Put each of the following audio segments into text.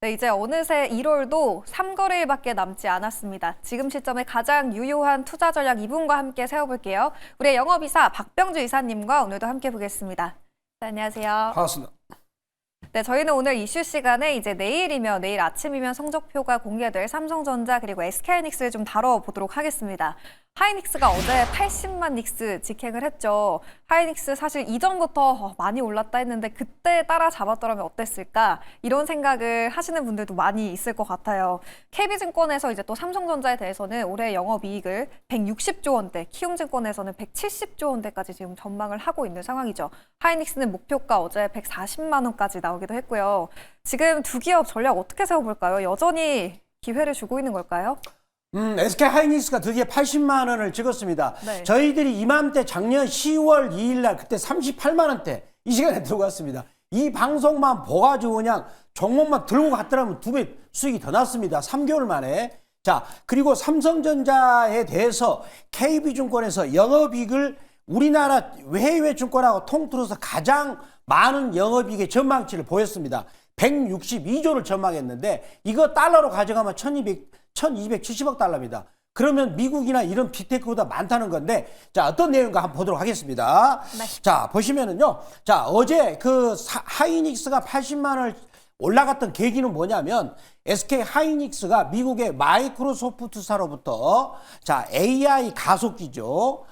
네, 이제 어느새 1월도 3거래일밖에 남지 않았습니다. 지금 시점에 가장 유효한 투자 전략 2분과 함께 세워볼게요. 우리의 영업이사 박병주 이사님과 오늘도 함께 보겠습니다. 네, 안녕하세요. 반갑습니다. 네, 저희는 오늘 이슈 시간에 이제 내일 아침이면 성적표가 공개될 삼성전자 그리고 SK하이닉스를 좀 다뤄보도록 하겠습니다. 하이닉스가 어제 80만 닉스 직행을 했죠. 하이닉스 사실 이전부터 많이 올랐다 했는데 그때 따라잡았더라면 어땠을까? 이런 생각을 하시는 분들도 많이 있을 것 같아요. KB증권에서 이제 또 삼성전자에 대해서는 올해 영업이익을 160조 원대, 키움증권에서는 170조 원대까지 지금 전망을 하고 있는 상황이죠. 하이닉스는 목표가 어제 140만 원까지 나오기도 했고요. 지금 두 기업 전략 어떻게 세워볼까요? 여전히 기회를 주고 있는 걸까요? SK 하이닉스가 드디어 80만 원을 찍었습니다. 네. 저희들이 이맘때 작년 10월 2일 날 그때 38만 원대 이 시간에 들어갔습니다. 이 방송만 보가지고 그냥 종목만 들고 갔더라면 2배 수익이 더 났습니다. 3개월 만에. 자, 그리고 삼성전자에 대해서 KB증권에서 영업이익을 우리나라 해외 증권하고 통틀어서 가장 많은 영업이익의 전망치를 보였습니다. 162조를 전망했는데 이거 달러로 가져가면 1270억 달러입니다. 그러면 미국이나 이런 빅테크보다 많다는 건데, 자, 어떤 내용인가 한번 보도록 하겠습니다. 네. 자, 보시면은요. 자, 어제 그 하이닉스가 80만 원을 올라갔던 계기는 뭐냐면 SK 하이닉스가 미국의 마이크로소프트사로부터 자, AI 가속기죠.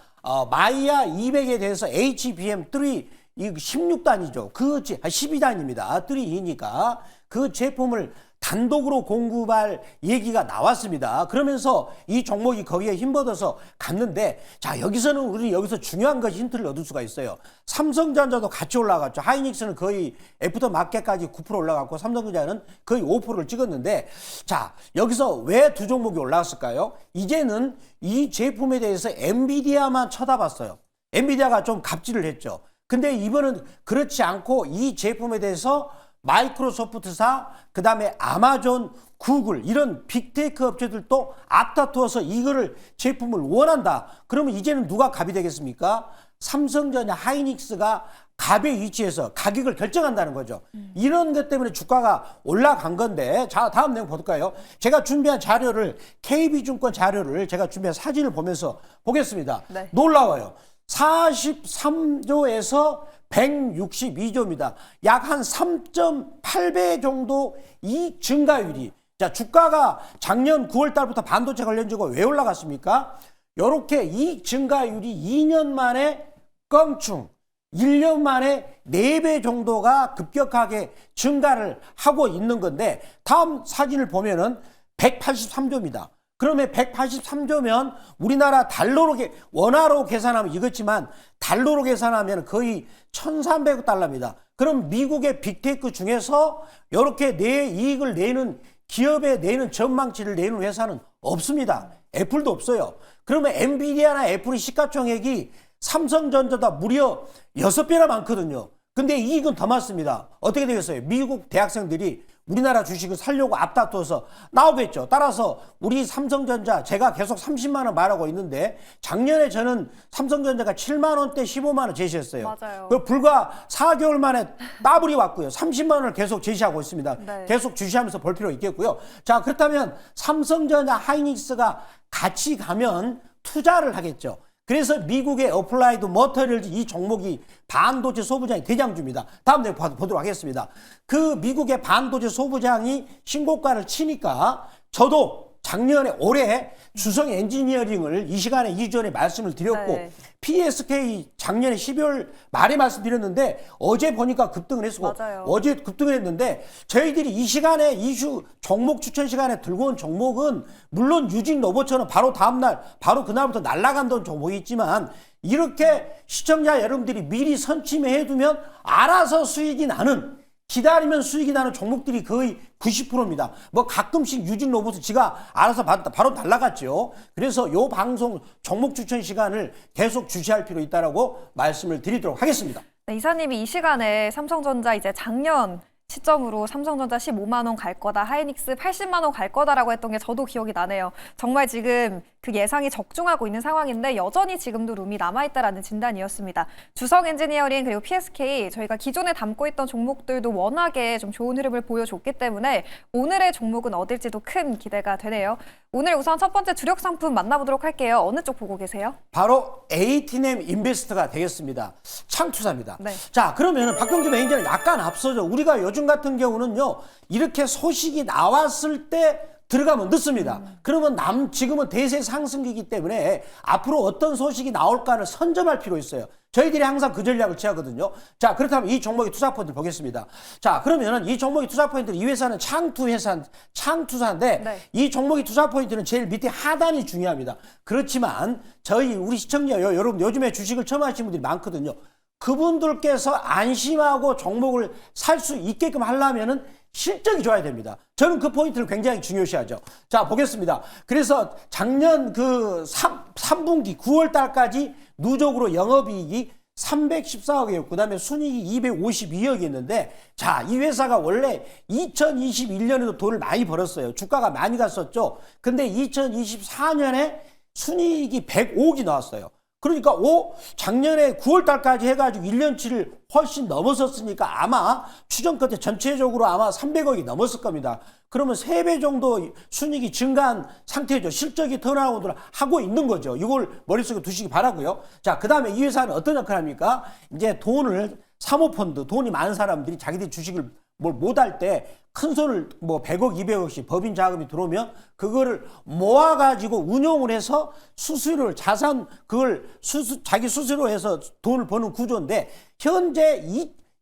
마이야 200에 대해서 HBM3 이 16단이죠. 12단입니다. 3이니까 그 제품을 단독으로 공급할 얘기가 나왔습니다. 그러면서 이 종목이 거기에 힘받아서 갔는데, 자, 여기서는 우리 여기서 중요한 것 힌트를 얻을 수가 있어요. 삼성전자도 같이 올라갔죠. 하이닉스는 거의 애프터 마켓까지 9% 올라갔고 삼성전자는 거의 5%를 찍었는데, 자, 여기서 왜 두 종목이 올라갔을까요? 이제는 이 제품에 대해서 엔비디아만 쳐다봤어요. 엔비디아가 좀 갑질을 했죠. 근데 이번은 그렇지 않고 이 제품에 대해서 마이크로소프트사, 그 다음에 아마존, 구글 이런 빅테크 업체들도 앞다투어서 이거를 제품을 원한다. 그러면 이제는 누가 갑이 되겠습니까? 삼성전자, 하이닉스가 갑의 위치에서 가격을 결정한다는 거죠. 이런 것 때문에 주가가 올라간 건데, 자, 다음 내용 볼까요? 제가 준비한 자료를, KB증권 자료를 제가 준비한 사진을 보면서 보겠습니다. 네. 놀라워요. 43조에서 162조입니다. 약 한 3.8배 정도 이 증가율이. 자, 주가가 작년 9월 달부터 반도체 관련주가 왜 올라갔습니까? 요렇게 이 증가율이 2년 만에 껑충, 1년 만에 4배 정도가 급격하게 증가를 하고 있는 건데, 다음 사진을 보면은 183조입니다. 그러면 183조면 우리나라 달러로 원화로 계산하면 이렇지만 달러로 계산하면 거의 1,300억 달러입니다. 그럼 미국의 빅테크 중에서 이렇게 내 이익을 내는 기업에 내는 전망치를 내는 회사는 없습니다. 애플도 없어요. 그러면 엔비디아나 애플의 시가총액이 삼성전자보다 무려 6배나 많거든요. 근데 이익은 더 많습니다. 어떻게 되겠어요? 미국 대학생들이 우리나라 주식을 살려고 앞다투어서 나오겠죠. 따라서 우리 삼성전자, 제가 계속 30만 원 말하고 있는데 작년에 저는 삼성전자가 7만 원대 15만 원 제시했어요. 맞아요. 불과 4개월 만에 더블이 왔고요. 30만 원을 계속 제시하고 있습니다. 네. 계속 주시하면서 볼 필요 있겠고요. 자, 그렇다면 삼성전자, 하이닉스가 같이 가면 투자를 하겠죠. 그래서 미국의 어플라이드 머터리얼즈 이 종목이 반도체 소부장이 대장주입니다. 다음 내용 보도록 하겠습니다. 그 미국의 반도체 소부장이 신고가를 치니까 저도 작년에 올해 주성 엔지니어링을 이 시간에 2주 전에 말씀을 드렸고, 네. PSK 작년에 12월 말에 말씀드렸는데 어제 보니까 급등을 했고, 맞아요. 어제 급등을 했는데 저희들이 이 시간에 이슈 종목 추천 시간에 들고 온 종목은 물론 유진 로봇처럼 바로 다음날 바로 그날부터 날아간다는 종목이 있지만, 이렇게 시청자 여러분들이 미리 선침해 두면 알아서 수익이 나는, 기다리면 수익이 나는 종목들이 거의 90%입니다. 뭐 가끔씩 유진 로봇은 지가 알아서 바로 날아갔죠. 그래서 요 방송 종목 추천 시간을 계속 주시할 필요 있다라고 말씀을 드리도록 하겠습니다. 네, 이사님이 이 시간에 삼성전자 이제 작년 시점으로 삼성전자 15만 원 갈 거다, 하이닉스 80만 원 갈 거다라고 했던 게 저도 기억이 나네요. 정말 지금 그 예상이 적중하고 있는 상황인데 여전히 지금도 룸이 남아있다라는 진단이었습니다. 주성 엔지니어링 그리고 PSK 저희가 기존에 담고 있던 종목들도 워낙에 좀 좋은 흐름을 보여줬기 때문에 오늘의 종목은 어딜지도 큰 기대가 되네요. 오늘 우선 첫 번째 주력 상품 만나보도록 할게요. 어느 쪽 보고 계세요? 바로 H&M 인베스트가 되겠습니다. 창투사입니다. 네. 자, 그러면 박경주 매니저는 약간 앞서죠. 우리가 요즘 같은 경우는요, 이렇게 소식이 나왔을 때 들어가면 늦습니다. 그러면 지금은 대세 상승기이기 때문에 앞으로 어떤 소식이 나올까를 선점할 필요 있어요. 저희들이 항상 그 전략을 취하거든요. 자, 그렇다면 이 종목의 투자 포인트를 보겠습니다. 자, 그러면은 이 종목의 투자 포인트는 이 회사는 창투사인데 네. 이 종목의 투자 포인트는 제일 밑에 하단이 중요합니다. 그렇지만 우리 시청자 여러분 요즘에 주식을 처음 하시는 분들이 많거든요. 그분들께서 안심하고 종목을 살 수 있게끔 하려면은 실적이 좋아야 됩니다. 저는 그 포인트를 굉장히 중요시하죠. 자, 보겠습니다. 그래서 작년 그 3분기 9월 달까지 누적으로 영업이익이 314억이었고 그다음에 순이익이 252억이었는데 자, 이 회사가 원래 2021년에도 돈을 많이 벌었어요. 주가가 많이 갔었죠. 근데 2024년에 순이익이 105억이 나왔어요. 그러니까 작년에 9월 달까지 해가지고 1년치를 훨씬 넘었었으니까 아마 추정 끝에 전체적으로 아마 300억이 넘었을 겁니다. 그러면 3배 정도 순이익이 증가한 상태죠. 실적이 턴어라운드를 하고 있는 거죠. 이걸 머릿속에 두시기 바라고요. 자, 그 다음에 이 회사는 어떤 역할을 합니까? 이제 돈을 사모펀드, 돈이 많은 사람들이 자기들 주식을 뭘 못할 때 큰 손을 뭐 100억, 200억씩 법인 자금이 들어오면 그거를 모아가지고 운용을 해서 수수료를 자기 수수료 해서 돈을 버는 구조인데 현재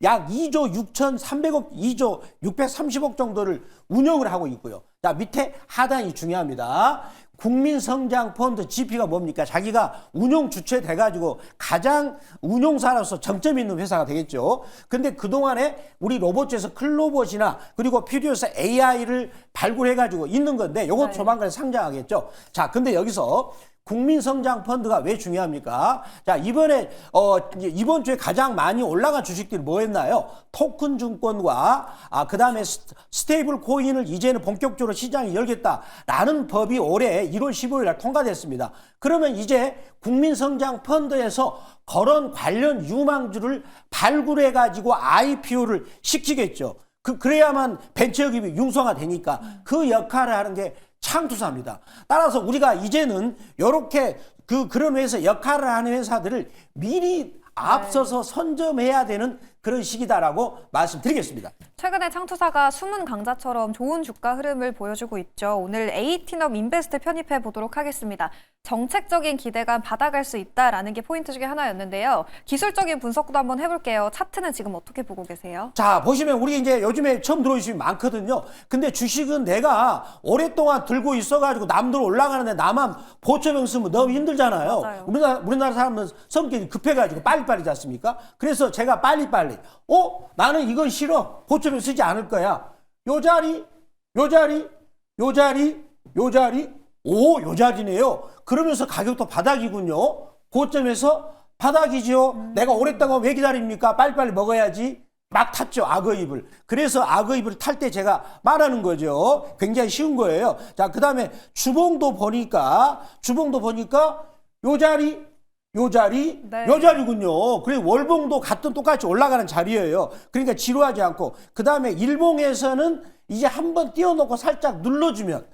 약 2조 6,300억, 2조 630억 정도를 운영을 하고 있고요. 자, 밑에 하단이 중요합니다. 국민성장펀드 GP가 뭡니까? 자기가 운용 주체 돼가지고 가장 운용사로서 정점 있는 회사가 되겠죠. 근데 그동안에 우리 로봇에서 클로봇이나 그리고 필요해서 AI를 발굴해가지고 있는 건데 요것 조만간에 상장하겠죠. 자, 근데 여기서 국민성장펀드가 왜 중요합니까? 자, 이번 주에 가장 많이 올라간 주식들이 뭐였나요? 토큰 증권과 그 다음에 스테이블 코인을 이제는 본격적으로 시장이 열겠다라는 법이 올해 1월 15일 날 통과됐습니다. 그러면 이제 국민성장펀드에서 그런 관련 유망주를 발굴해 가지고 IPO를 시키겠죠. 그래야만 벤처기업이 융성화되니까 그 역할을 하는 게 창투사입니다. 따라서 우리가 이제는 이렇게 그런 회사 역할을 하는 회사들을 미리 앞서서 선점해야 되는 그런 시기다라고 말씀드리겠습니다. 최근에 창투사가 숨은 강자처럼 좋은 주가 흐름을 보여주고 있죠. 오늘 H&M 인베스트 편입해 보도록 하겠습니다. 정책적인 기대감 받아갈 수 있다라는 게 포인트 중에 하나였는데요. 기술적인 분석도 한번 해볼게요. 차트는 지금 어떻게 보고 계세요? 자, 보시면 우리 이제 요즘에 처음 들어오시면 많거든요. 근데 주식은 내가 오랫동안 들고 있어가지고 남들 올라가는데 나만 보초병 쓰면 너무 힘들잖아요. 맞아요. 우리나라 사람은 성격이 급해가지고 빨리빨리지 않습니까? 그래서 제가 빨리빨리 나는 이건 싫어. 보초병 쓰지 않을 거야. 요 자리, 요 자리네요. 그러면서 가격도 바닥이군요. 고점에서 바닥이죠. 내가 오랫동안 왜 기다립니까? 빨리빨리 먹어야지. 막 탔죠. 악어입을. 그래서 악어입을 탈 때 제가 말하는 거죠. 굉장히 쉬운 거예요. 자, 그 다음에 주봉도 보니까 요 자리군요. 그리고 월봉도 같은 똑같이 올라가는 자리예요. 그러니까 지루하지 않고. 그 다음에 일봉에서는 이제 한번 띄워놓고 살짝 눌러주면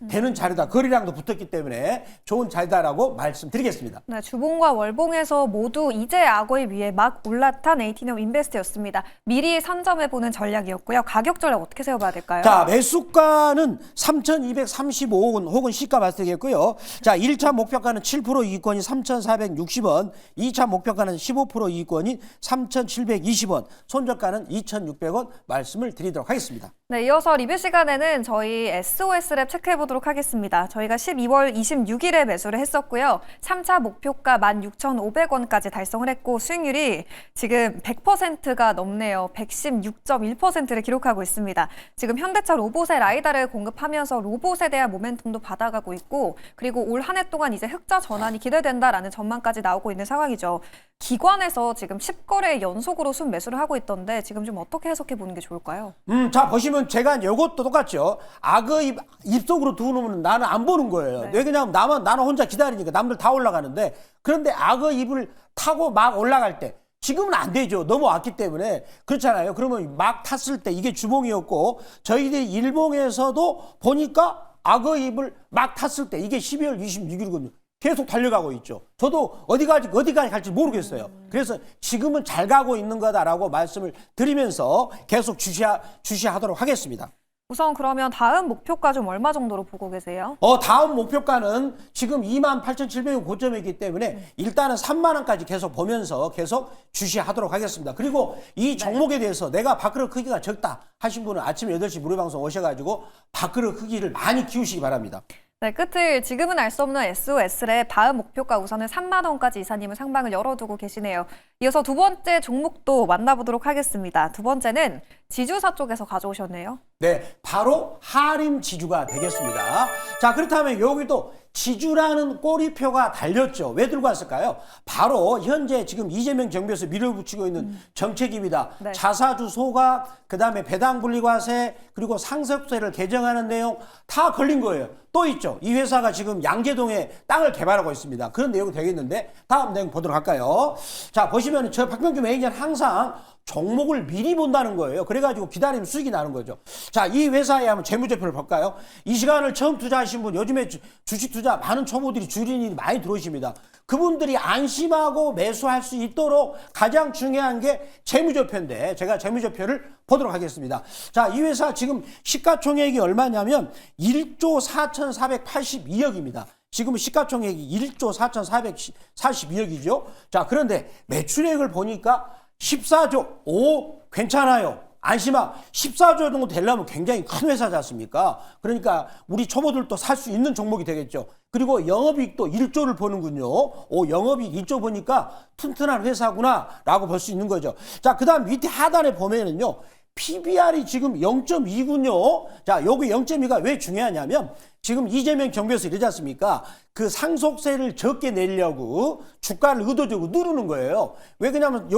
되는 자리다. 거리량도 붙었기 때문에 좋은 자리다라고 말씀드리겠습니다. 네, 주봉과 월봉에서 모두 이제 악어의 위에 막 올라탄 H&M 인베스트였습니다. 미리 선점해보는 전략이었고요. 가격 전략 어떻게 세워봐야 될까요? 자, 매수가는 3,235억 원 혹은 시가 봤을 때겠고요. 자, 1차 목표가는 7% 이익권이 3,460원, 2차 목표가는 15% 이익권이 3,720원, 손절가는 2,600원 말씀을 드리도록 하겠습니다. 네, 이어서 리뷰 시간에는 저희 우리 SOS랩 체크해 보도록 하겠습니다. 저희가 12월 26일에 매수를 했었고요. 3차 목표가 16,500원까지 달성을 했고 수익률이 지금 100%가 넘네요. 116.1%를 기록하고 있습니다. 지금 현대차 로봇의 라이다를 공급하면서 로봇에 대한 모멘텀도 받아가고 있고 그리고 올 한 해 동안 이제 흑자 전환이 기대된다라는 전망까지 나오고 있는 상황이죠. 기관에서 지금 10거래 연속으로 순매수를 하고 있던데 지금 좀 어떻게 해석해 보는 게 좋을까요? 자, 보시면 제가 이것도 똑같죠. 악어 입속으로 두놓으면 나는 안 보는 거예요. 네. 왜 그냥 나는 혼자 기다리니까 남들 다 올라가는데 그런데 악어 입을 타고 막 올라갈 때 지금은 안 되죠. 넘어왔기 때문에. 그렇잖아요. 그러면 막 탔을 때 이게 주봉이었고 저희들이 일봉에서도 보니까 악어 입을 막 탔을 때 이게 12월 26일이거든요. 계속 달려가고 있죠. 저도 어디까지 갈지 모르겠어요. 그래서 지금은 잘 가고 있는 거다라고 말씀을 드리면서 계속 주시하도록 하겠습니다. 우선 그러면 다음 목표가 좀 얼마 정도로 보고 계세요? 다음 목표가는 지금 28,700원 고점이기 때문에 일단은 3만 원까지 계속 보면서 계속 주시하도록 하겠습니다. 그리고 이 종목에 대해서 내가 밥그릇 크기가 적다 하신 분은 아침 8시 무료방송 오셔가지고 밥그릇 크기를 많이 키우시기 바랍니다. 네, 끝을 지금은 알 수 없는 SOS랩 다음 목표가 우선은 3만 원까지 이사님은 상방을 열어두고 계시네요. 이어서 두 번째 종목도 만나보도록 하겠습니다. 두 번째는 지주사 쪽에서 가져오셨네요. 네, 바로 하림 지주가 되겠습니다. 자, 그렇다면 여기도 지주라는 꼬리표가 달렸죠. 왜 들고 왔을까요? 바로 현재 지금 이재명 정부에서 밀어붙이고 있는 정책입니다. 네. 자사주 소각, 그다음에 배당 분리과세, 그리고 상속세를 개정하는 내용 다 걸린 거예요. 또 있죠. 이 회사가 지금 양재동에 땅을 개발하고 있습니다. 그런 내용이 되겠는데 다음 내용 보도록 할까요? 자, 보시면 저 박명규 매니저는 항상 종목을 미리 본다는 거예요. 그래가지고 기다리면 수익이 나는 거죠. 자, 이 회사에 한번 재무제표를 볼까요? 이 시간을 처음 투자하신 분, 요즘에 주식 투자 많은 초보들이 주린이 많이 들어오십니다. 그분들이 안심하고 매수할 수 있도록 가장 중요한 게 재무제표인데 제가 재무제표를 보도록 하겠습니다. 자, 이 회사 지금 시가총액이 얼마냐면 1조 4,482억입니다. 지금 시가총액이 1조 4,442억이죠. 자, 그런데 매출액을 보니까 14조, 괜찮아요. 안심하 14조 정도 되려면 굉장히 큰 회사지 않습니까? 그러니까 우리 초보들도 살 수 있는 종목이 되겠죠. 그리고 영업이익도 1조를 보는군요. 영업이익 1조 보니까 튼튼한 회사구나 라고 볼 수 있는 거죠. 자, 그 다음 밑에 하단에 보면은요. PBR이 지금 0.2군요. 자, 여기 0.2가 왜 중요하냐면 지금 이재명 정부에서 이러지 않습니까? 그 상속세를 적게 내려고 주가를 의도적으로 누르는 거예요. 왜 그러냐면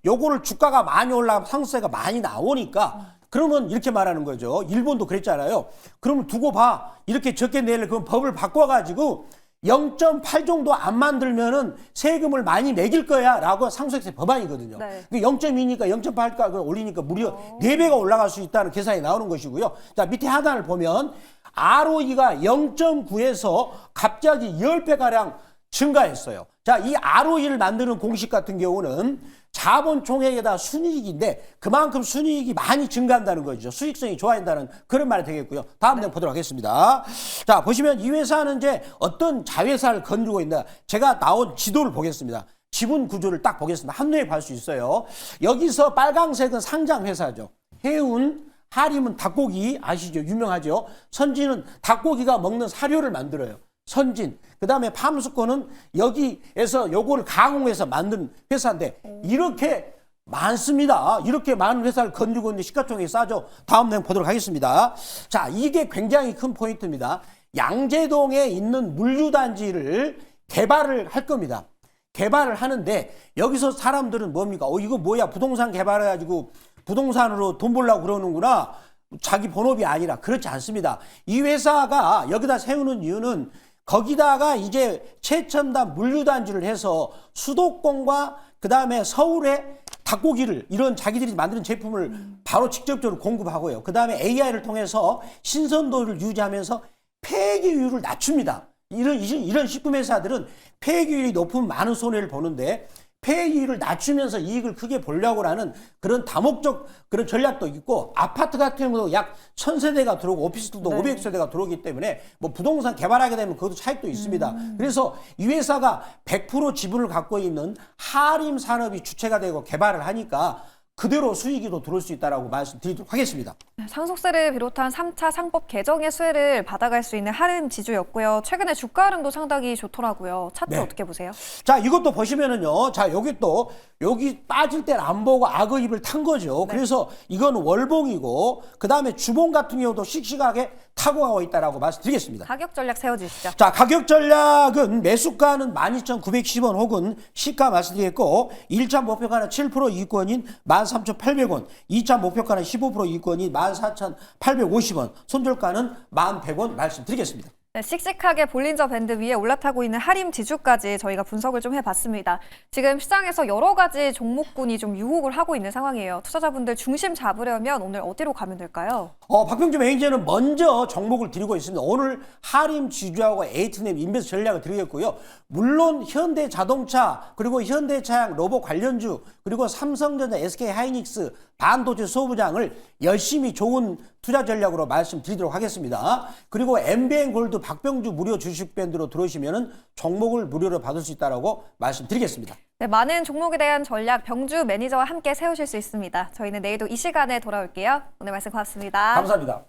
요거를 주가가 많이 올라가면 상속세가 많이 나오니까 그러면 이렇게 말하는 거죠. 일본도 그랬잖아요. 그러면 두고 봐. 이렇게 적게 내려 그럼 법을 바꿔가지고 0.8 정도 안 만들면은 세금을 많이 매길 거야 라고 상속세 법안이거든요. 네. 0.2니까 0.8가 올리니까 무려 4배가 올라갈 수 있다는 계산이 나오는 것이고요. 자, 밑에 하단을 보면 ROE가 0.9에서 갑자기 10배가량 증가했어요. 자, 이 ROE를 만드는 공식 같은 경우는 자본 총액에다 순이익인데 그만큼 순이익이 많이 증가한다는 거죠. 수익성이 좋아진다는 그런 말이 되겠고요. 다음 내용 보도록 하겠습니다. 자, 보시면 이 회사는 이제 어떤 자회사를 건드리고 있나 제가 나온 지도를 보겠습니다. 지분 구조를 딱 보겠습니다. 한눈에 볼 수 있어요. 여기서 빨강색은 상장 회사죠. 해운, 하림은 닭고기 아시죠? 유명하죠. 선진은 닭고기가 먹는 사료를 만들어요. 선진. 그 다음에 팜스코는 여기에서 요거를 가공해서 만든 회사인데 이렇게 많습니다. 이렇게 많은 회사를 건드리고 있는 시가총액이 싸죠. 다음 내용 보도록 하겠습니다. 자, 이게 굉장히 큰 포인트입니다. 양재동에 있는 물류단지를 개발을 할 겁니다. 개발을 하는데 여기서 사람들은 뭡니까? 이거 뭐야? 부동산 개발해가지고 부동산으로 돈 벌려고 그러는구나. 자기 본업이 아니라 그렇지 않습니다. 이 회사가 여기다 세우는 이유는 거기다가 이제 최첨단 물류단지를 해서 수도권과 그 다음에 서울에 닭고기를 이런 자기들이 만드는 제품을 바로 직접적으로 공급하고요. 그 다음에 AI를 통해서 신선도를 유지하면서 폐기율을 낮춥니다. 이런 식품 회사들은 폐기율이 높으면 많은 손해를 보는데 폐기율을 낮추면서 이익을 크게 보려고 하는 그런 다목적 그런 전략도 있고 아파트 같은 경우도 약 1000세대가 들어오고 오피스들도 500세대가 들어오기 때문에 뭐 부동산 개발하게 되면 그것도 차익도 있습니다. 그래서 이 회사가 100% 지분을 갖고 있는 하림 산업이 주체가 되고 개발을 하니까 그대로 수익으로 들어올 수 있다라고 말씀드리도록 하겠습니다. 상속세를 비롯한 3차 상법 개정의 수혜를 받아갈 수 있는 하림 지주였고요. 최근에 주가 흐름도 상당히 좋더라고요. 차트 네. 어떻게 보세요? 자, 이것도 보시면은요. 자, 여기 빠질 때는 안 보고 악의 입을 탄 거죠. 네. 그래서 이건 월봉이고 그다음에 주봉 같은 경우도 씩씩하게 타고 가고 있다라고 말씀드리겠습니다. 가격 전략 세워주시죠. 자, 가격 전략은 매수가는 12,910원 혹은 시가 말씀드리겠고 1차 목표가는 7% 이익권인 13,800원, 2차 목표가는 15% 이익권인 14,850원, 손절가는 1,100원 말씀드리겠습니다. 네, 씩씩하게 볼린저 밴드 위에 올라타고 있는 하림 지주까지 저희가 분석을 좀 해봤습니다. 지금 시장에서 여러 가지 종목군이 좀 유혹을 하고 있는 상황이에요. 투자자분들 중심 잡으려면 오늘 어디로 가면 될까요? 박병주 매니저는 먼저 종목을 드리고 있습니다. 오늘 하림 지주하고 에이트넷 인베스트 전략을 드리겠고요. 물론 현대자동차 그리고 현대차양 로봇 관련주 그리고 삼성전자 SK하이닉스 반도체 소부장을 열심히 좋은 투자 전략으로 말씀드리도록 하겠습니다. 그리고 MBN 골드 박병주 무료 주식 밴드로 들어오시면 종목을 무료로 받을 수 있다고 말씀드리겠습니다. 네, 많은 종목에 대한 전략 병주 매니저와 함께 세우실 수 있습니다. 저희는 내일도 이 시간에 돌아올게요. 오늘 말씀 고맙습니다. 감사합니다.